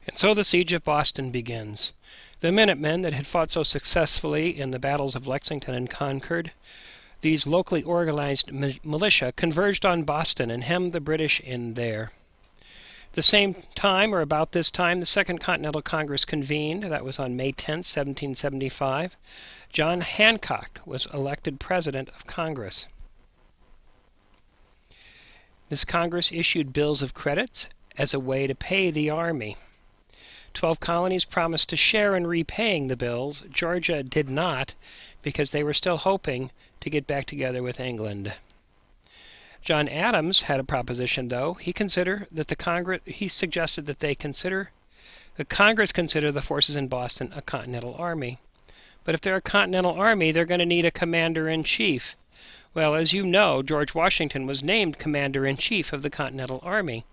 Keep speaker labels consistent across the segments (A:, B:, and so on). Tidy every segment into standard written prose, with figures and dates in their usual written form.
A: And so the Siege of Boston begins. The Minutemen that had fought so successfully in the battles of Lexington and Concord, these locally organized militia converged on Boston and hemmed the British in there. At the same time, or about this time, the Second Continental Congress convened. That was on May 10, 1775. John Hancock was elected President of Congress. This Congress issued bills of credits as a way to pay the army. 12 colonies promised to share in repaying the bills. Georgia did not, because they were still hoping to get back together with England. John Adams had a proposition, though. He suggested that the Congress consider the forces in Boston a Continental Army. But if they're a Continental Army, they're going to need a commander-in-chief. Well, as you know, George Washington was named commander-in-chief of the Continental Army.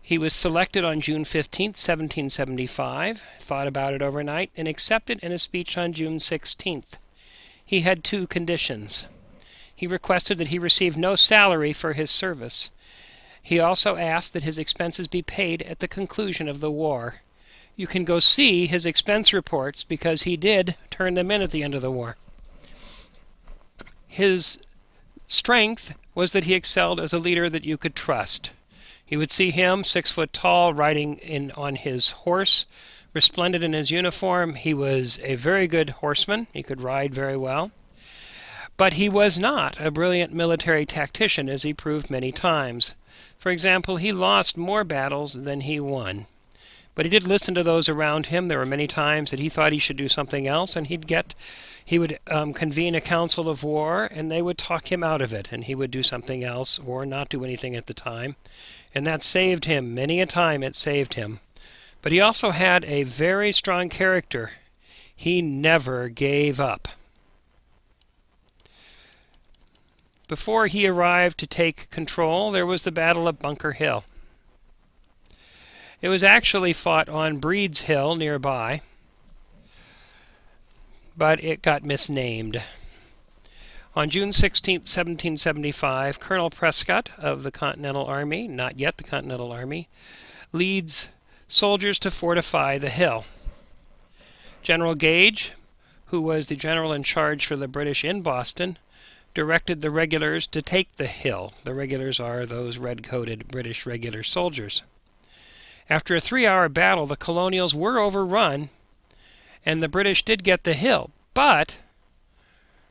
A: He was selected on June 15, 1775, thought about it overnight, and accepted in a speech on June 16th. He had 2 conditions. He requested that he receive no salary for his service. He also asked that his expenses be paid at the conclusion of the war. You can go see his expense reports because he did turn them in at the end of the war. His strength was that he excelled as a leader that you could trust. You would see him, 6 foot tall, riding on his horse, resplendent in his uniform. He was a very good horseman. He could ride very well. But he was not a brilliant military tactician, as he proved many times. For example, he lost more battles than he won. But he did listen to those around him. There were many times that he thought he should do something else, and he would convene a council of war, and they would talk him out of it, and he would do something else or not do anything at the time. And that saved him. Many a time it saved him. But he also had a very strong character. He never gave up. Before he arrived to take control, there was the Battle of Bunker Hill. It was actually fought on Breed's Hill nearby, but it got misnamed. On June 16, 1775, Colonel Prescott of the Continental Army, not yet the Continental Army, leads soldiers to fortify the hill. General Gage, who was the general in charge for the British in Boston, directed the regulars to take the hill. The regulars are those red-coated British regular soldiers. After a 3-hour battle, the colonials were overrun, and the British did get the hill, but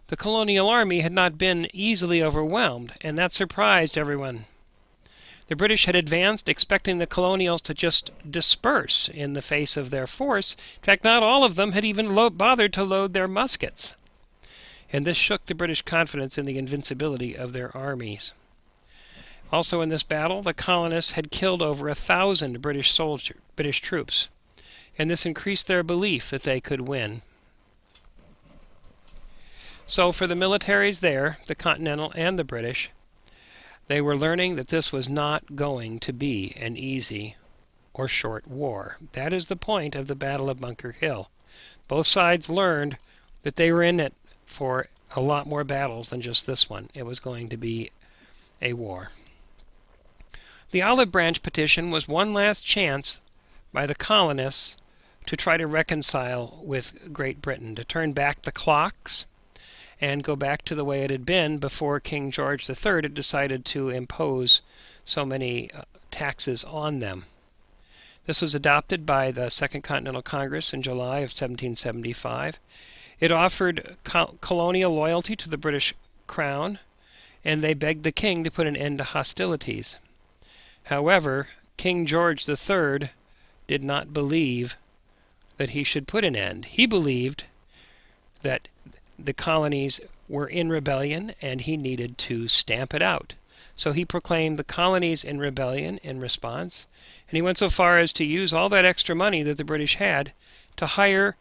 A: the colonial army had not been easily overwhelmed, and that surprised everyone. The British had advanced expecting the colonials to just disperse in the face of their force. In fact, not all of them had even bothered to load their muskets. And this shook the British confidence in the invincibility of their armies. Also in this battle, the colonists had killed over 1,000 British troops, and this increased their belief that they could win. So for the militaries there, the Continental and the British, they were learning that this was not going to be an easy or short war. That is the point of the Battle of Bunker Hill. Both sides learned that they were in it for a lot more battles than just this one. It was going to be a war. The Olive Branch Petition was one last chance by the colonists to try to reconcile with Great Britain, to turn back the clocks and go back to the way it had been before King George III had decided to impose so many taxes on them. This was adopted by the Second Continental Congress in July of 1775. It offered colonial loyalty to the British Crown, and they begged the king to put an end to hostilities. However, King George III did not believe that he should put an end. He believed that the colonies were in rebellion and he needed to stamp it out. So he proclaimed the colonies in rebellion in response, and he went so far as to use all that extra money that the British had to hire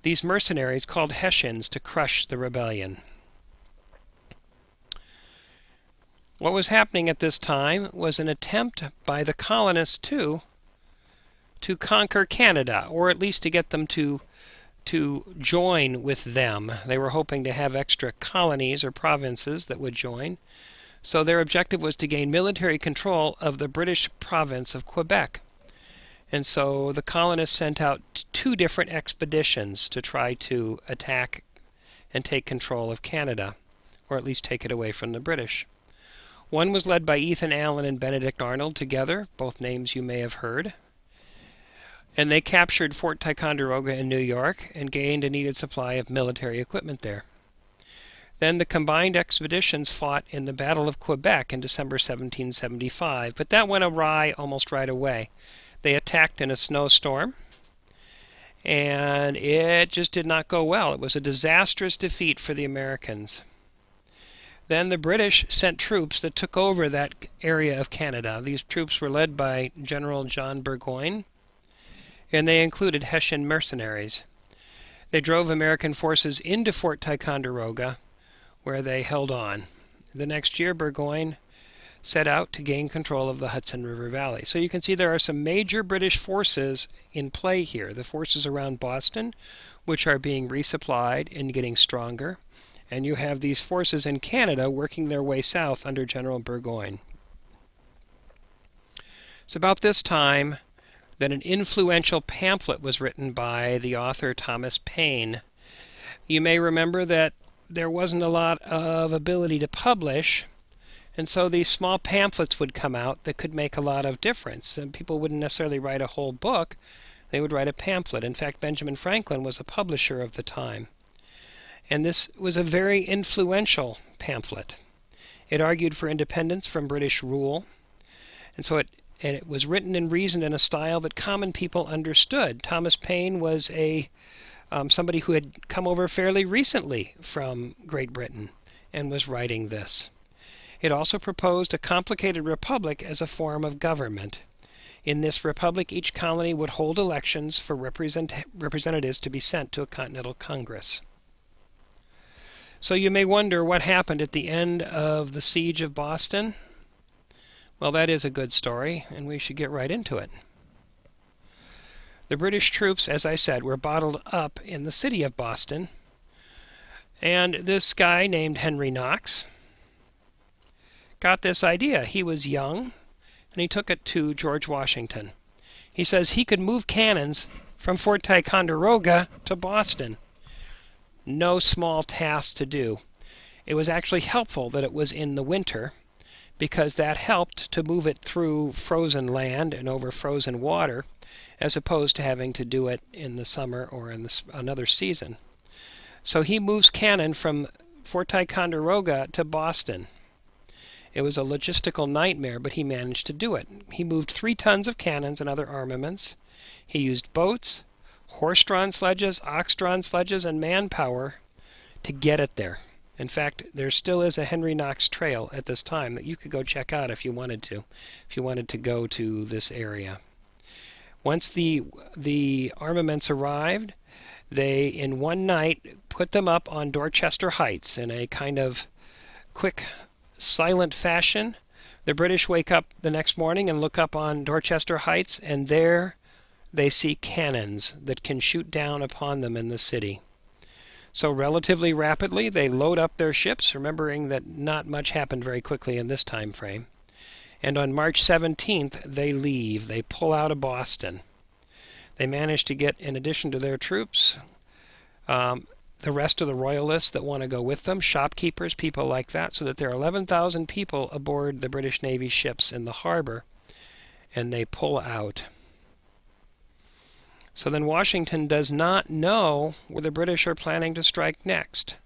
A: these mercenaries called Hessians to crush the rebellion. What was happening at this time was an attempt by the colonists to conquer Canada, or at least to get them to join with them. They were hoping to have extra colonies or provinces that would join. So their objective was to gain military control of the British province of Quebec. And so the colonists sent out two different expeditions to try to attack and take control of Canada, or at least take it away from the British. One was led by Ethan Allen and Benedict Arnold together, both names you may have heard. And they captured Fort Ticonderoga in New York and gained a needed supply of military equipment there. Then the combined expeditions fought in the Battle of Quebec in December 1775, but that went awry almost right away. They attacked in a snowstorm, and it just did not go well. It was a disastrous defeat for the Americans. Then the British sent troops that took over that area of Canada. These troops were led by General John Burgoyne, and they included Hessian mercenaries. They drove American forces into Fort Ticonderoga, where they held on. The next year, Burgoyne set out to gain control of the Hudson River Valley. So you can see there are some major British forces in play here. The forces around Boston, which are being resupplied and getting stronger. And you have these forces in Canada working their way south under General Burgoyne. It's about this time that an influential pamphlet was written by the author Thomas Paine. You may remember that there wasn't a lot of ability to publish, and so these small pamphlets would come out that could make a lot of difference. And people wouldn't necessarily write a whole book, they would write a pamphlet. In fact, Benjamin Franklin was a publisher of the time. And this was a very influential pamphlet. It argued for independence from British rule, and it was written and reasoned in a style that common people understood. Thomas Paine was somebody who had come over fairly recently from Great Britain and was writing this. It also proposed a complicated republic as a form of government. In this republic, each colony would hold elections for representatives to be sent to a Continental Congress. So you may wonder what happened at the end of the Siege of Boston. Well, that is a good story, and we should get right into it. The British troops, as I said, were bottled up in the city of Boston, and this guy named Henry Knox got this idea. He was young, and he took it to George Washington. He says he could move cannons from Fort Ticonderoga to Boston. No small task to do. It was actually helpful that it was in the winter, because that helped to move it through frozen land and over frozen water, as opposed to having to do it in the summer or in another season. So he moves cannon from Fort Ticonderoga to Boston. It was a logistical nightmare, but he managed to do it. He moved 3 tons of cannons and other armaments. He used boats, horse-drawn sledges, ox-drawn sledges, and manpower to get it there. In fact, there still is a Henry Knox trail at this time that you could go check out if you wanted to go to this area. Once the armaments arrived, they, in one night, put them up on Dorchester Heights in a kind of quick, silent fashion. The British wake up the next morning and look up on Dorchester Heights, and there they see cannons that can shoot down upon them in the city. So relatively rapidly, they load up their ships, remembering that not much happened very quickly in this time frame. And on March 17th, they leave. They pull out of Boston. They manage to get, in addition to their troops, the rest of the royalists that want to go with them, shopkeepers, people like that, so that there are 11,000 people aboard the British Navy ships in the harbor, and they pull out. So then Washington does not know where the British are planning to strike next.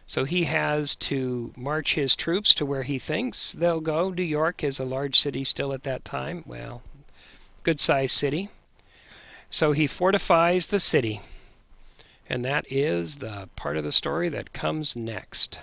A: So he has to march his troops to where he thinks they'll go. New York is a large city still at that time. Well, good-sized city. So he fortifies the city. And that is the part of the story that comes next.